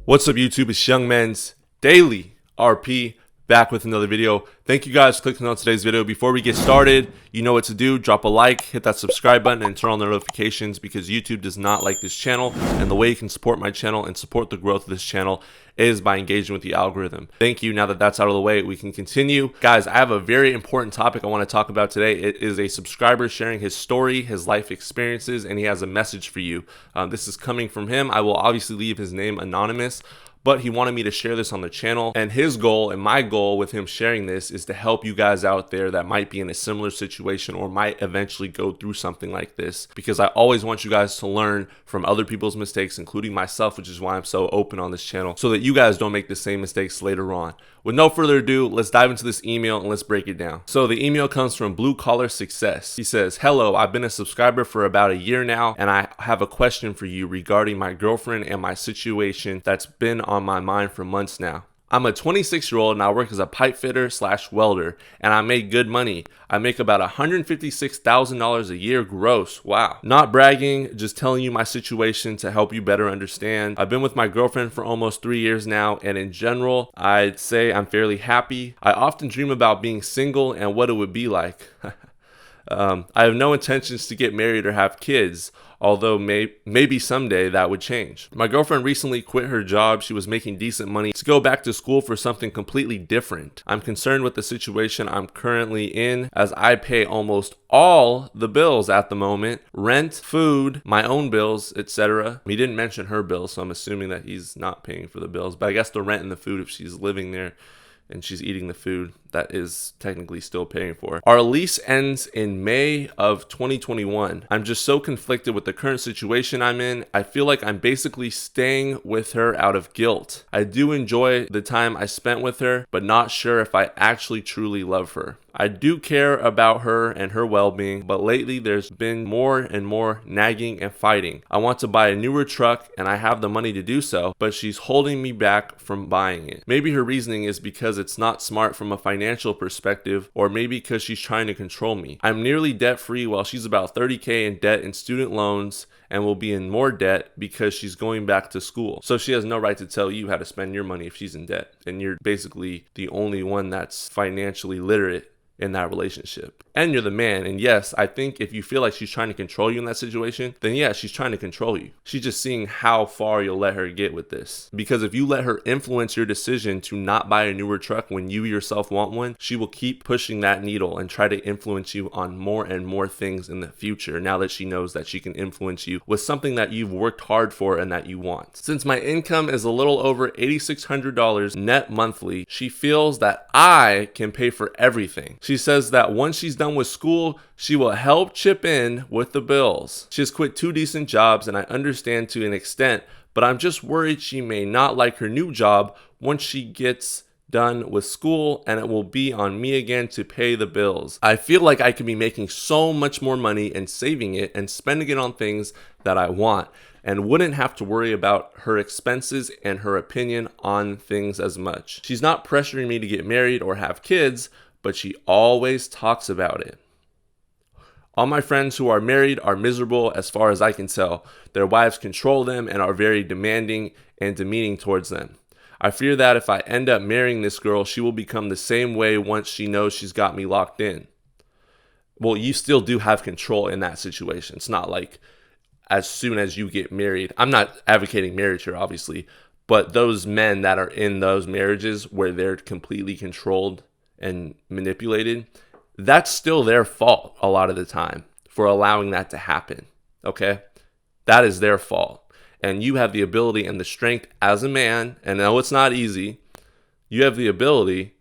What's up, YouTube? It's Young Men's Daily RP back with another video. Thank you guys for clicking on today's video. Before we get started, you know what to do. Drop a like, hit that subscribe button, and turn on the notifications because YouTube does not like this channel. And the way you can support my channel and support the growth of this channel is by engaging with the algorithm. Thank you. Now that that's out of the way, we can continue. Guys, I have a very important topic I want to talk about today. It is a subscriber sharing his story, his life experiences, and he has a message for you. This is coming from him. I will obviously leave his name anonymous, but he wanted me to share this on the channel. And his goal and my goal with him sharing this is to help you guys out there that might be in a similar situation or might eventually go through something like this, because I always want you guys to learn from other people's mistakes, including myself, which is why I'm so open on this channel, so that you guys don't make the same mistakes later on. With no further ado, let's dive into this email and let's break it down. So the email comes from Blue Collar Success. He says, "Hello, I've been a subscriber for about a year now, and I have a question for you regarding my girlfriend and my situation that's been on my mind for months now. I'm a 26-year-old and I work as a pipe fitter / welder, and I make good money. I make about $156,000 a year gross. Wow. Not bragging, just telling you my situation to help you better understand. I've been with my girlfriend for almost 3 years now, and in general, I'd say I'm fairly happy. I often dream about being single and what it would be like. I have no intentions to get married or have kids, although maybe someday that would change. My girlfriend recently quit her job. She was making decent money to go back to school for something completely different. I'm concerned with the situation I'm currently in, as I pay almost all the bills at the moment: rent, food, my own bills, etc. He didn't mention her bills, so I'm assuming that he's not paying for the bills, but I guess the rent and the food, if she's living there and she's eating the food, that is technically still paying for. Our lease ends in May of 2021. I'm just so conflicted with the current situation I'm in. I feel like I'm basically staying with her out of guilt. I do enjoy the time I spent with her, but not sure if I actually truly love her. I do care about her and her well-being, but lately there's been more and more nagging and fighting. I want to buy a newer truck and I have the money to do so, but she's holding me back from buying it. Maybe her reasoning is because it's not smart from a financial perspective, or maybe because she's trying to control me. I'm nearly debt-free while she's about $30K in debt in student loans and will be in more debt because she's going back to school. So she has no right to tell you how to spend your money if she's in debt, and you're basically the only one that's financially literate in that relationship. And you're the man. And yes, I think if you feel like she's trying to control you in that situation, then yeah, she's trying to control you. She's just seeing how far you'll let her get with this. Because if you let her influence your decision to not buy a newer truck when you yourself want one, she will keep pushing that needle and try to influence you on more and more things in the future, now that she knows that she can influence you with something that you've worked hard for and that you want. Since my income is a little over $8,600 net monthly, she feels that I can pay for everything. She says that once she's done with school, she will help chip in with the bills. She has quit 2 decent jobs, and I understand to an extent, but I'm just worried she may not like her new job once she gets done with school, and it will be on me again to pay the bills. I feel like I could be making so much more money and saving it and spending it on things that I want, and wouldn't have to worry about her expenses and her opinion on things as much. She's not pressuring me to get married or have kids, but she always talks about it. All my friends who are married are miserable as far as I can tell. Their wives control them and are very demanding and demeaning towards them. I fear that if I end up marrying this girl, she will become the same way once she knows she's got me locked in. Well, you still do have control in that situation. It's not like as soon as you get married. I'm not advocating marriage here, obviously, but those men that are in those marriages where they're completely controlled and manipulated, that's still their fault a lot of the time for allowing that to happen. Okay? That is their fault. And you have the ability and the strength as a man, and I know it's not easy, you have the ability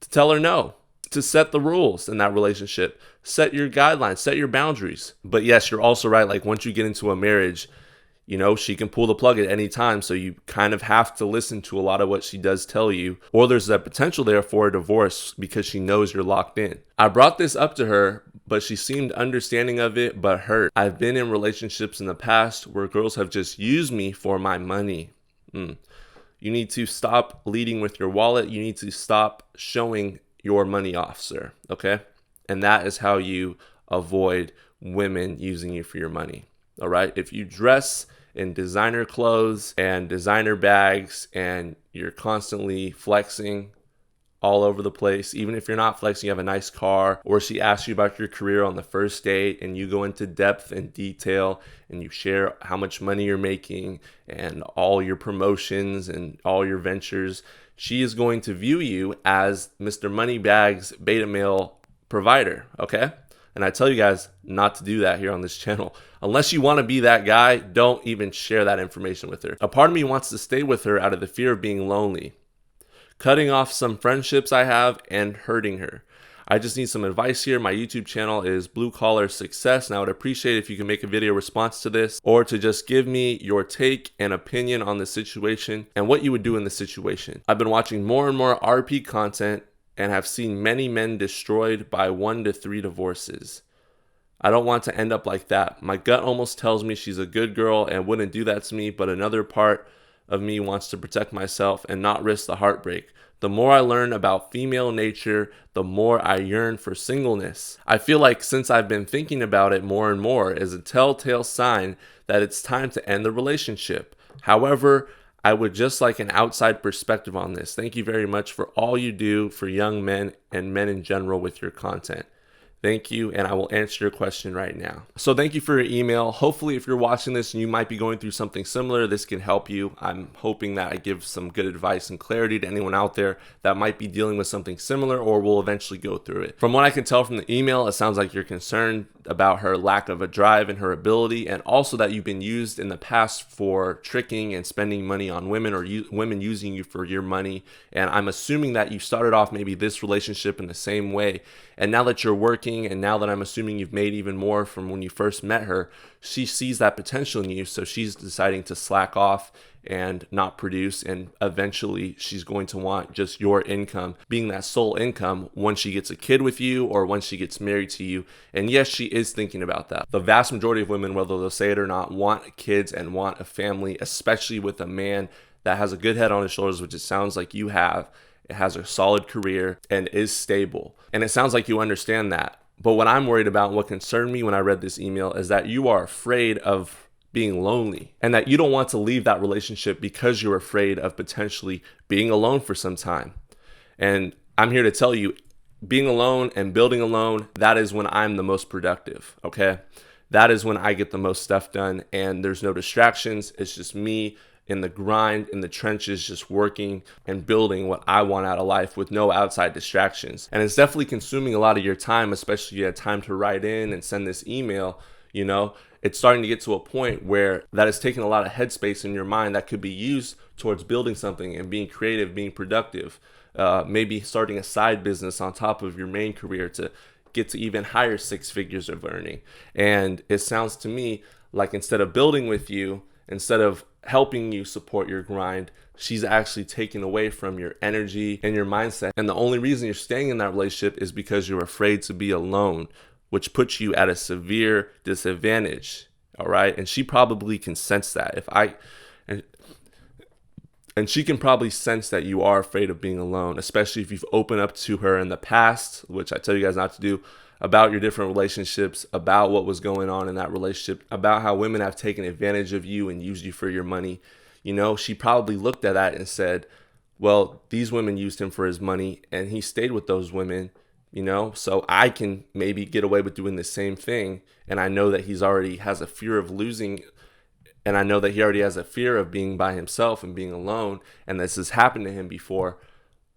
to tell her no, to set the rules in that relationship, set your guidelines, set your boundaries. But yes, you're also right. Like, once you get into a marriage, you know, she can pull the plug at any time, so you kind of have to listen to a lot of what she does tell you, or there's that potential there for a divorce because she knows you're locked in. I brought this up to her, but she seemed understanding of it, but hurt. I've been in relationships in the past where girls have just used me for my money. You need to stop leading with your wallet. You need to stop showing your money off, sir, okay? And that is how you avoid women using you for your money, all right? If you dress in designer clothes and designer bags, and you're constantly flexing all over the place. Even if you're not flexing, you have a nice car, or she asks you about your career on the first date and you go into depth and detail and you share how much money you're making and all your promotions and all your ventures, she is going to view you as Mr. Moneybags beta male provider, okay? And I tell you guys not to do that here on this channel. Unless you want to be that guy, don't even share that information with her. A part of me wants to stay with her out of the fear of being lonely, cutting off some friendships I have, and hurting her. I just need some advice here. My YouTube channel is Blue Collar Success, and I would appreciate if you can make a video response to this, or to just give me your take and opinion on the situation and what you would do in the situation. I've been watching more and more RP content and have seen many men destroyed by 1 to 3 divorces. I don't want to end up like that. My gut almost tells me she's a good girl and wouldn't do that to me, but another part of me wants to protect myself and not risk the heartbreak. The more I learn about female nature, the more I yearn for singleness. I feel like since I've been thinking about it more and more is a telltale sign that it's time to end the relationship. However, I would just like an outside perspective on this. Thank you very much for all you do for young men and men in general with your content. Thank you, and I will answer your question right now. So thank you for your email. Hopefully, if you're watching this and you might be going through something similar, this can help you. I'm hoping that I give some good advice and clarity to anyone out there that might be dealing with something similar or will eventually go through it. From what I can tell from the email, it sounds like you're concerned about her lack of a drive and her ability, and also that you've been used in the past for tricking and spending money on women, or women using you for your money. And I'm assuming that you started off maybe this relationship in the same way, and now that you're working, and now that I'm assuming you've made even more from when you first met her, she sees that potential in you, so she's deciding to slack off and not produce, and eventually she's going to want just your income being that sole income once she gets a kid with you or once she gets married to you. And yes, she is thinking about that. The vast majority of women, whether they'll say it or not, want kids and want a family, especially with a man that has a good head on his shoulders, which it sounds like you have. It has a solid career and is stable, and it sounds like you understand that. But what I'm worried about, what concerned me when I read this email, is that you are afraid of being lonely, and that you don't want to leave that relationship because you're afraid of potentially being alone for some time. And I'm here to tell you, being alone and building alone, that is when I'm the most productive, okay? That is when I get the most stuff done, and there's no distractions. It's just me in the grind, in the trenches, just working and building what I want out of life with no outside distractions. And it's definitely consuming a lot of your time, especially if you had time to write in and send this email. You know, it's starting to get to a point where that is taking a lot of headspace in your mind that could be used towards building something and being creative, being productive, maybe starting a side business on top of your main career to get to even higher 6 figures of earning. And it sounds to me like instead of building with you, instead of helping you support your grind, she's actually taking away from your energy and your mindset. And the only reason you're staying in that relationship is because you're afraid to be alone, which puts you at a severe disadvantage. All right. And she probably can sense that. And she can probably sense that you are afraid of being alone, especially if you've opened up to her in the past, which I tell you guys not to do, about your different relationships, about what was going on in that relationship, about how women have taken advantage of you and used you for your money. You know, she probably looked at that and said, well, these women used him for his money and he stayed with those women, you know, so I can maybe get away with doing the same thing. And I know that he's already has a fear of losing, and I know that he already has a fear of being by himself and being alone, and this has happened to him before.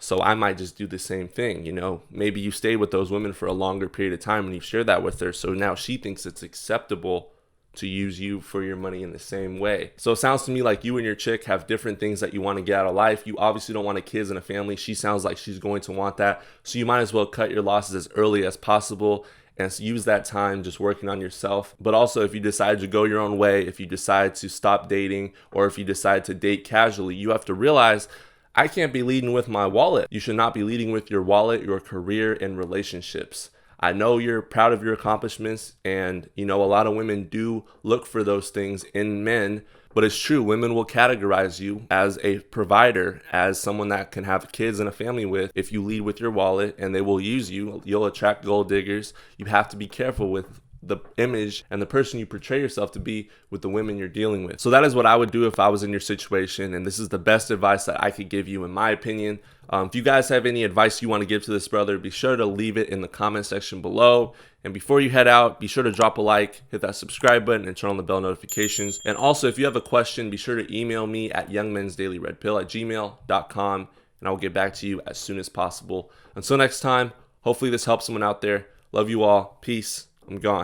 So I might just do the same thing, you know. Maybe you stayed with those women for a longer period of time and you've shared that with her. So now she thinks it's acceptable to use you for your money in the same way. So it sounds to me like you and your chick have different things that you want to get out of life. You obviously don't want a kids and a family. She sounds like she's going to want that. So you might as well cut your losses as early as possible and use that time just working on yourself. But also, if you decide to go your own way, if you decide to stop dating, or if you decide to date casually, you have to realize, I can't be leading with my wallet. You should not be leading with your wallet, your career, and relationships. I know you're proud of your accomplishments, and you know a lot of women do look for those things in men, but it's true, women will categorize you as a provider, as someone that can have kids and a family with if you lead with your wallet, and they will use you. You'll attract gold diggers. You have to be careful with the image and the person you portray yourself to be with the women you're dealing with. So that is what I would do if I was in your situation, and this is the best advice that I could give you in my opinion. If you guys have any advice you want to give to this brother, be sure to leave it in the comment section below. And before you head out, be sure to drop a like, hit that subscribe button, and turn on the bell notifications. And also, if you have a question, be sure to email me at youngmensdailyredpill@gmail.com, and I will get back to you as soon as possible. Until next time, hopefully this helps someone out there. Love you all. Peace. I'm gone.